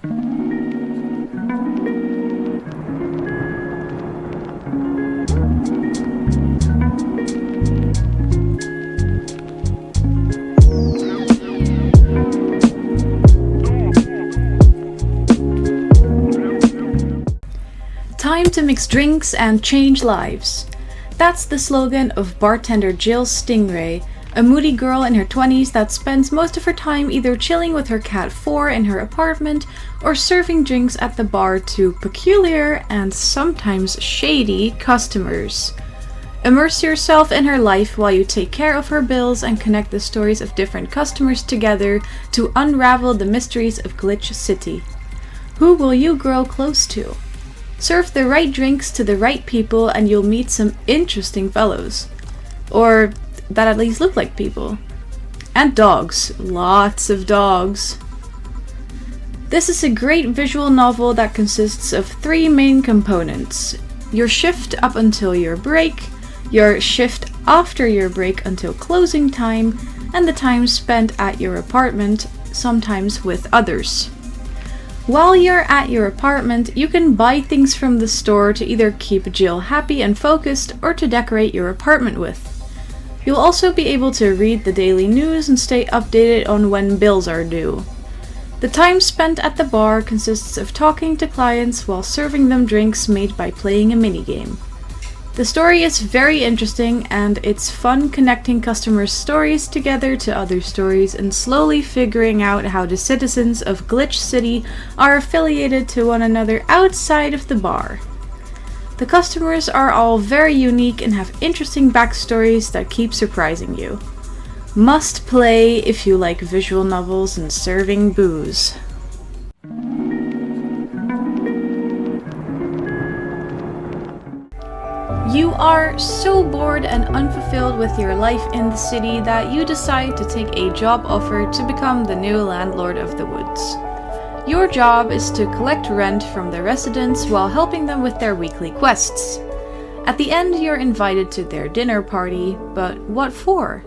Time to mix drinks and change lives. That's the slogan of bartender Jill Stingray, a moody girl in her 20s that spends most of her time either chilling with her cat 4 in her apartment or serving drinks at the bar to peculiar and sometimes shady customers. Immerse yourself in her life while you take care of her bills and connect the stories of different customers together to unravel the mysteries of Glitch City. Who will you grow close to? Serve the right drinks to the right people and you'll meet some interesting fellows. Or that at least look like people. And dogs. Lots of dogs. This is a great visual novel that consists of 3 main components. Your shift up until your break, your shift after your break until closing time, and the time spent at your apartment, sometimes with others. While you're at your apartment, you can buy things from the store to either keep Jill happy and focused or to decorate your apartment with. You'll also be able to read the daily news and stay updated on when bills are due. The time spent at the bar consists of talking to clients while serving them drinks made by playing a minigame. The story is very interesting and it's fun connecting customers' stories together to other stories and slowly figuring out how the citizens of Glitch City are affiliated to one another outside of the bar. The customers are all very unique and have interesting backstories that keep surprising you. Must play if you like visual novels and serving booze. You are so bored and unfulfilled with your life in the city that you decide to take a job offer to become the new landlord of the woods. Your job is to collect rent from the residents while helping them with their weekly quests. At the end, you're invited to their dinner party, but what for?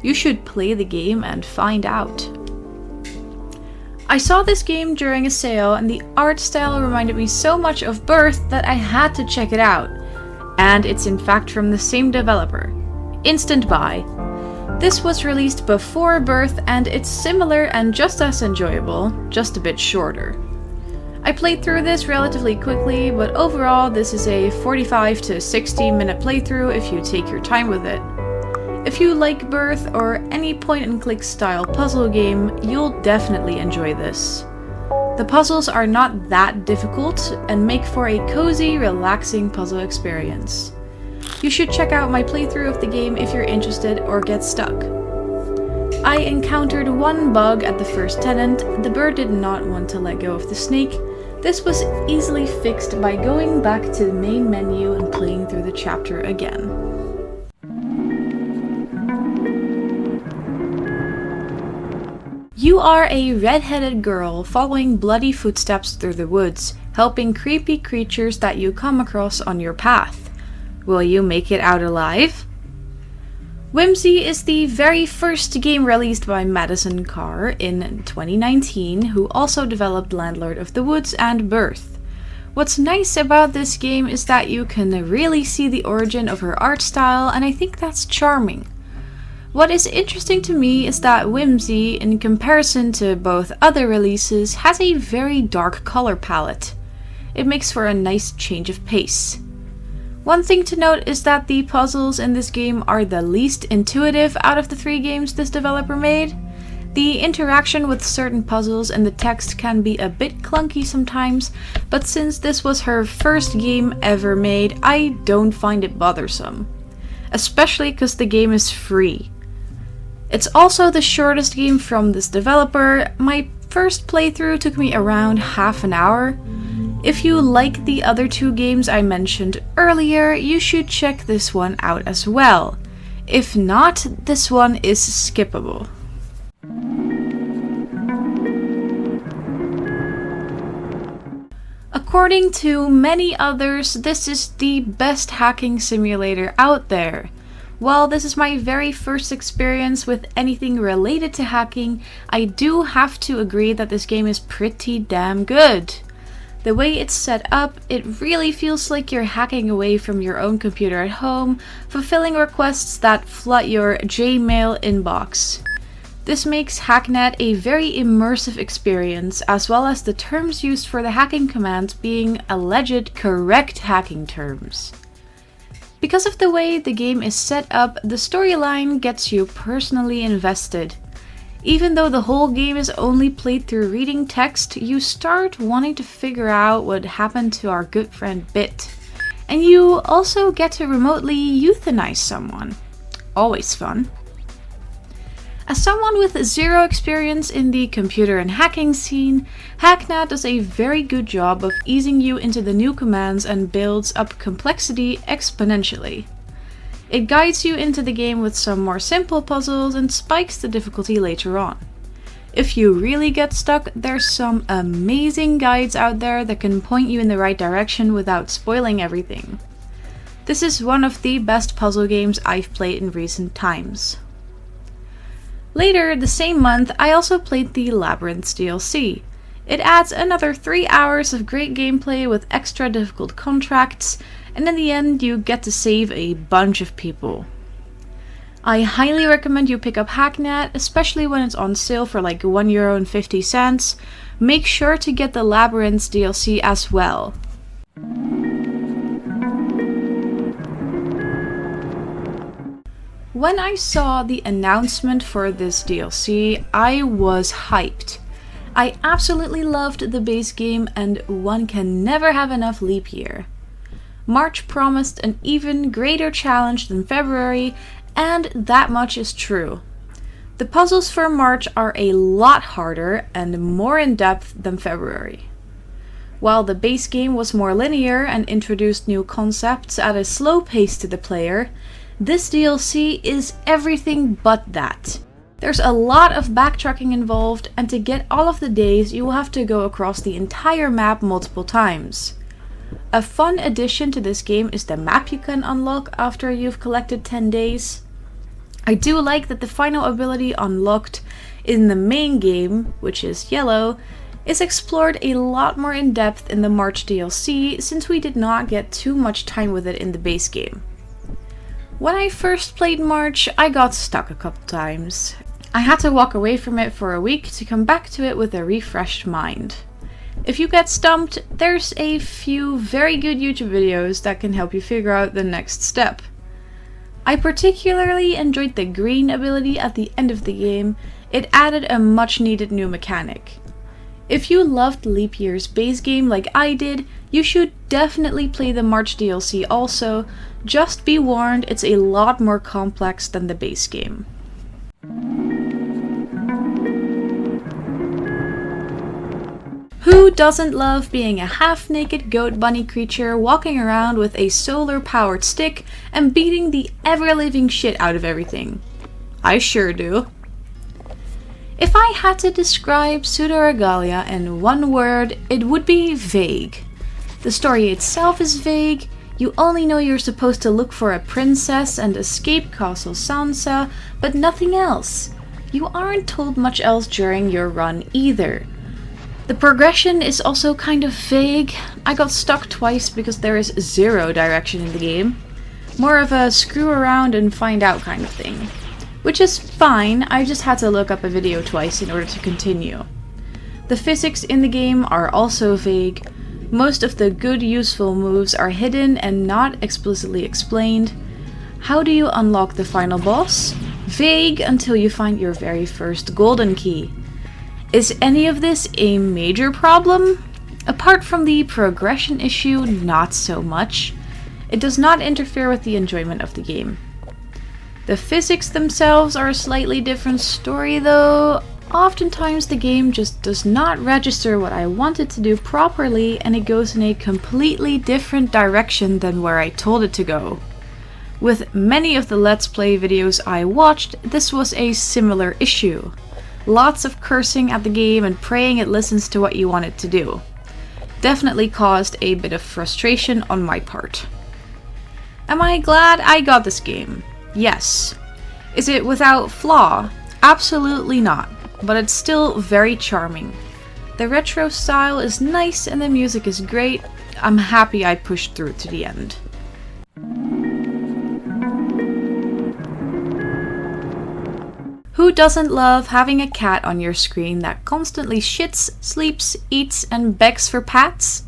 You should play the game and find out. I saw this game during a sale and the art style reminded me so much of Birth that I had to check it out. And it's in fact from the same developer, Instant Buy. This was released before Birth and it's similar and just as enjoyable, just a bit shorter. I played through this relatively quickly, but overall this is a 45 to 60 minute playthrough if you take your time with it. If you like Birth or any point and click style puzzle game, you'll definitely enjoy this. The puzzles are not that difficult and make for a cozy, relaxing puzzle experience. You should check out my playthrough of the game if you're interested or get stuck. I encountered one bug at the first tenant. The bird did not want to let go of the snake. This was easily fixed by going back to the main menu and playing through the chapter again. You are a red-headed girl following bloody footsteps through the woods, helping creepy creatures that you come across on your path. Will you make it out alive? Whimsy is the very first game released by Madison Carr in 2019, who also developed Landlord of the Woods and Birth. What's nice about this game is that you can really see the origin of her art style, and I think that's charming. What is interesting to me is that Whimsy, in comparison to both other releases, has a very dark color palette. It makes for a nice change of pace. One thing to note is that the puzzles in this game are the least intuitive out of the 3 games this developer made. The interaction with certain puzzles and the text can be a bit clunky sometimes, but since this was her first game ever made, I don't find it bothersome. Especially because the game is free. It's also the shortest game from this developer. My first playthrough took me around half an hour. If you like the other 2 games I mentioned earlier, you should check this one out as well. If not, this one is skippable. According to many others, this is the best hacking simulator out there. While this is my very first experience with anything related to hacking, I do have to agree that this game is pretty damn good. The way it's set up, it really feels like you're hacking away from your own computer at home, fulfilling requests that flood your Gmail inbox. This makes Hacknet a very immersive experience, as well as the terms used for the hacking commands being alleged correct hacking terms. Because of the way the game is set up, the storyline gets you personally invested. Even though the whole game is only played through reading text, you start wanting to figure out what happened to our good friend Bit. And you also get to remotely euthanize someone. Always fun. As someone with zero experience in the computer and hacking scene, Hacknet does a very good job of easing you into the new commands and builds up complexity exponentially. It guides you into the game with some more simple puzzles and spikes the difficulty later on. If you really get stuck, there's some amazing guides out there that can point you in the right direction without spoiling everything. This is one of the best puzzle games I've played in recent times. Later the same month, I also played the Labyrinths DLC. It adds another 3 hours of great gameplay with extra difficult contracts, and in the end you get to save a bunch of people. I highly recommend you pick up Hacknet, especially when it's on sale for like €1.50. Make sure to get the Labyrinths DLC as well. When I saw the announcement for this DLC, I was hyped. I absolutely loved the base game, and one can never have enough leap year. March promised an even greater challenge than February, and that much is true. The puzzles for March are a lot harder and more in depth than February. While the base game was more linear and introduced new concepts at a slow pace to the player, this DLC is everything but that. There's a lot of backtracking involved, and to get all of the days you will have to go across the entire map multiple times. A fun addition to this game is the map you can unlock after you've collected 10 days. I do like that the final ability unlocked in the main game, which is yellow, is explored a lot more in depth in the March DLC, since we did not get too much time with it in the base game. When I first played March, I got stuck a couple times. I had to walk away from it for a week to come back to it with a refreshed mind. If you get stumped, there's a few very good YouTube videos that can help you figure out the next step. I particularly enjoyed the green ability at the end of the game. It added a much needed new mechanic. If you loved Leap Year's base game like I did, you should definitely play the March DLC also. Just be warned, it's a lot more complex than the base game. Who doesn't love being a half-naked goat bunny creature walking around with a solar-powered stick and beating the ever-living shit out of everything? I sure do. If I had to describe Pseudoregalia in one word, it would be vague. The story itself is vague. You only know you're supposed to look for a princess and escape Castle Sansa, but nothing else. You aren't told much else during your run either. The progression is also kind of vague. I got stuck twice because there is zero direction in the game. More of a screw around and find out kind of thing. Which is fine, I just had to look up a video twice in order to continue. The physics in the game are also vague. Most of the good useful moves are hidden and not explicitly explained. How do you unlock the final boss? Vague until you find your very first golden key. Is any of this a major problem? Apart from the progression issue, not so much. It does not interfere with the enjoyment of the game. The physics themselves are a slightly different story though. Oftentimes the game just does not register what I want it to do properly, and it goes in a completely different direction than where I told it to go. With many of the Let's Play videos I watched, this was a similar issue. Lots of cursing at the game and praying it listens to what you want it to do. Definitely caused a bit of frustration on my part. Am I glad I got this game? Yes. Is it without flaw? Absolutely not, but it's still very charming. The retro style is nice and the music is great. I'm happy I pushed through to the end. Who doesn't love having a cat on your screen that constantly shits, sleeps, eats, and begs for pats?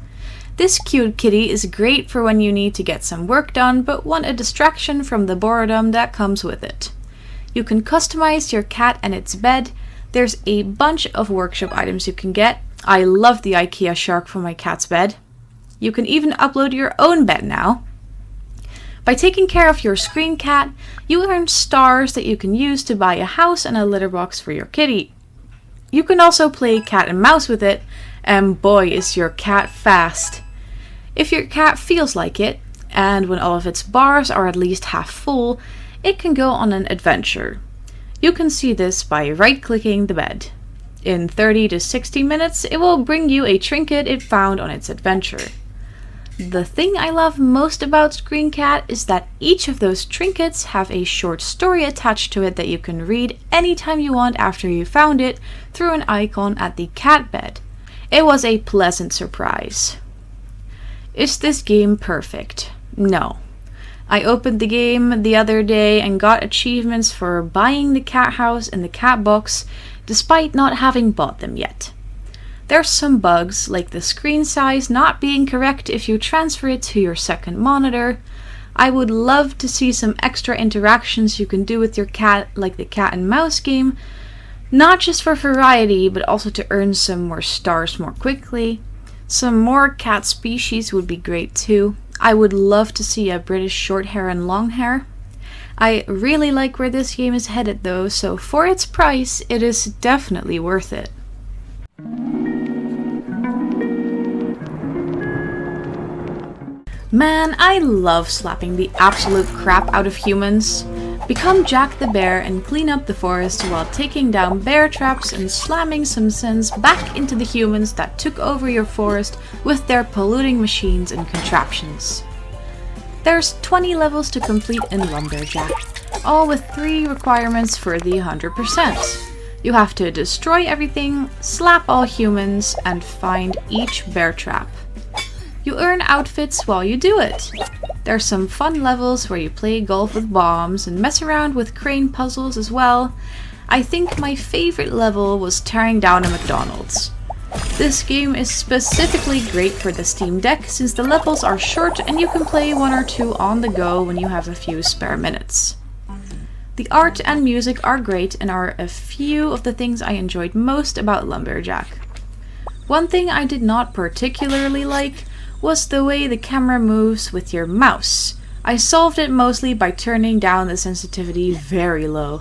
This cute kitty is great for when you need to get some work done but want a distraction from the boredom that comes with it. You can customize your cat and its bed. There's a bunch of workshop items you can get. I love the IKEA shark for my cat's bed. You can even upload your own bed now. By taking care of your screen cat, you earn stars that you can use to buy a house and a litter box for your kitty. You can also play cat and mouse with it, and boy is your cat fast. If your cat feels like it, and when all of its bars are at least half full, it can go on an adventure. You can see this by right-clicking the bed. In 30 to 60 minutes, it will bring you a trinket it found on its adventure. The thing I love most about Screen Cat is that each of those trinkets have a short story attached to it that you can read anytime you want after you found it through an icon at the cat bed. It was a pleasant surprise. Is this game perfect? No. I opened the game the other day and got achievements for buying the cat house and the cat box despite not having bought them yet. There's some bugs, like the screen size not being correct if you transfer it to your second monitor. I would love to see some extra interactions you can do with your cat, like the cat and mouse game, not just for variety, but also to earn some more stars more quickly. Some more cat species would be great too. I would love to see a British short hair and long hair. I really like where this game is headed though, so for its price, it is definitely worth it. Man, I love slapping the absolute crap out of humans. Become Jack the Bear and clean up the forest while taking down bear traps and slamming some sense back into the humans that took over your forest with their polluting machines and contraptions. There's 20 levels to complete in LumbearJack, all with 3 requirements for the 100%. You have to destroy everything, slap all humans, and find each bear trap. You earn outfits while you do it. There's some fun levels where you play golf with bombs and mess around with crane puzzles as well. I think my favorite level was tearing down a McDonald's. This game is specifically great for the Steam Deck since the levels are short and you can play 1 or 2 on the go when you have a few spare minutes. The art and music are great and are a few of the things I enjoyed most about LumbearJack. One thing I did not particularly like was the way the camera moves with your mouse. I solved it mostly by turning down the sensitivity very low.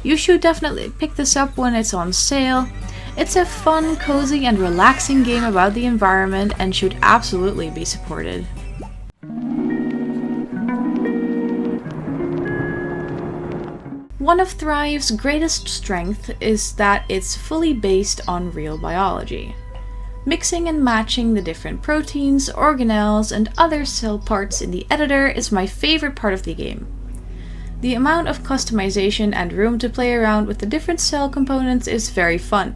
You should definitely pick this up when it's on sale. It's a fun, cozy, and relaxing game about the environment and should absolutely be supported. One of Thrive's greatest strength is that it's fully based on real biology. Mixing and matching the different proteins, organelles, and other cell parts in the editor is my favorite part of the game. The amount of customization and room to play around with the different cell components is very fun.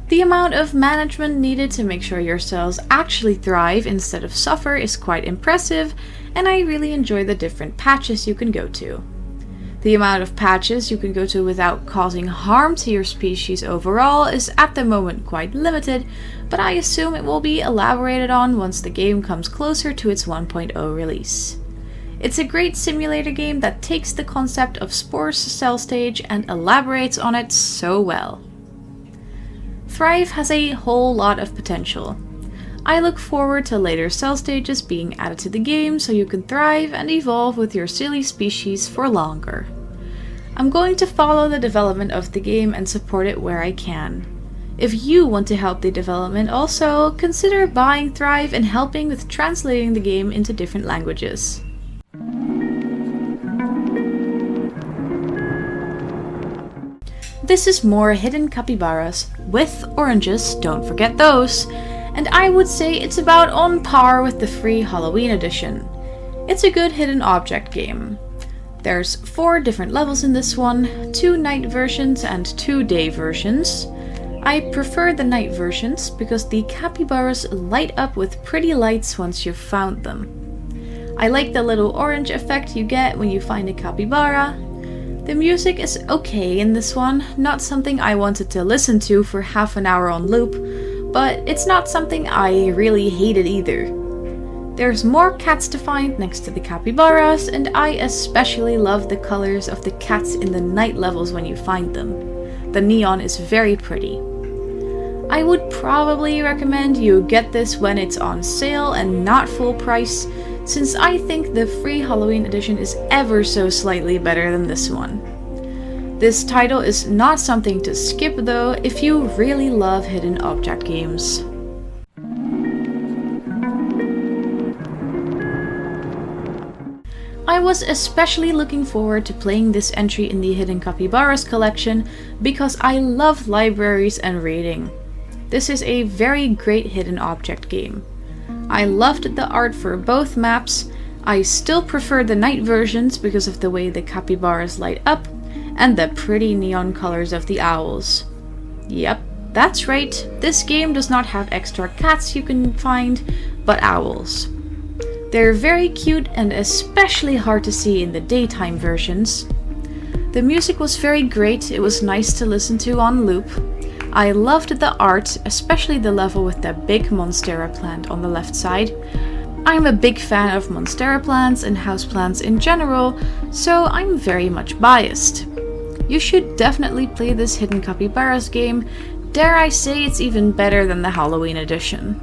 The amount of management needed to make sure your cells actually thrive instead of suffer is quite impressive, and I really enjoy the different patches you can go to. The amount of patches you can go to without causing harm to your species overall is at the moment quite limited, but I assume it will be elaborated on once the game comes closer to its 1.0 release. It's a great simulator game that takes the concept of Spore's cell stage and elaborates on it so well. Thrive has a whole lot of potential. I look forward to later cell stages being added to the game so you can thrive and evolve with your silly species for longer. I'm going to follow the development of the game and support it where I can. If you want to help the development also, consider buying Thrive and helping with translating the game into different languages. This is more hidden capybaras with oranges, don't forget those. And I would say it's about on par with the free Halloween edition. It's a good hidden object game. There's 4 different levels in this one, 2 night versions and 2 day versions. I prefer the night versions because the capybaras light up with pretty lights once you've found them. I like the little orange effect you get when you find a capybara. The music is okay in this one, not something I wanted to listen to for half an hour on loop, but it's not something I really hated either. There's more cats to find next to the capybaras, and I especially love the colors of the cats in the night levels when you find them. The neon is very pretty. I would probably recommend you get this when it's on sale and not full price, since I think the free Halloween edition is ever so slightly better than this one. This title is not something to skip though if you really love hidden object games. I was especially looking forward to playing this entry in the Hidden Capybaras collection because I love libraries and reading. This is a very great hidden object game. I loved the art for both maps. I still prefer the night versions because of the way the capybaras light up and the pretty neon colors of the owls. Yep, that's right, this game does not have extra cats you can find, but owls. They're very cute and especially hard to see in the daytime versions. The music was very great, it was nice to listen to on loop. I loved the art, especially the level with the big monstera plant on the left side. I'm a big fan of monstera plants and houseplants in general, so I'm very much biased. You should definitely play this Hidden Capybaras game. Dare I say it's even better than the Halloween edition.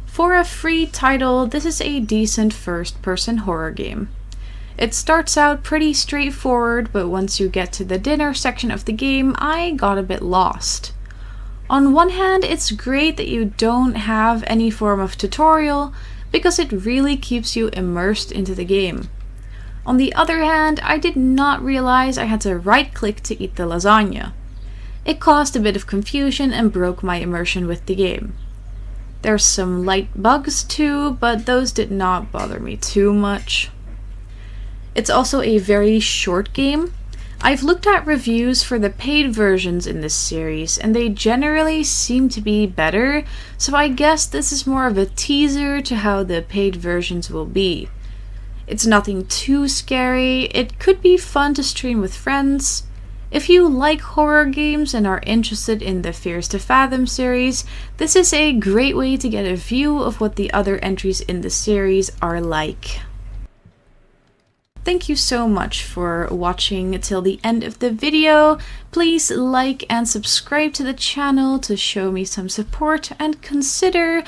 For a free title, this is a decent first-person horror game. It starts out pretty straightforward, but once you get to the dinner section of the game, I got a bit lost. On one hand, it's great that you don't have any form of tutorial, because it really keeps you immersed into the game. On the other hand, I did not realize I had to right-click to eat the lasagna. It caused a bit of confusion and broke my immersion with the game. There's some light bugs too, but those did not bother me too much. It's also a very short game. I've looked at reviews for the paid versions in this series, and they generally seem to be better, so I guess this is more of a teaser to how the paid versions will be. It's nothing too scary, it could be fun to stream with friends. If you like horror games and are interested in the Fears to Phathom series, this is a great way to get a view of what the other entries in the series are like. Thank you so much for watching till the end of the video. Please like and subscribe to the channel to show me some support, and consider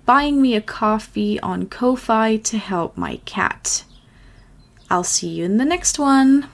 buying me a coffee on Ko-Fi to help my cat. I'll see you in the next one.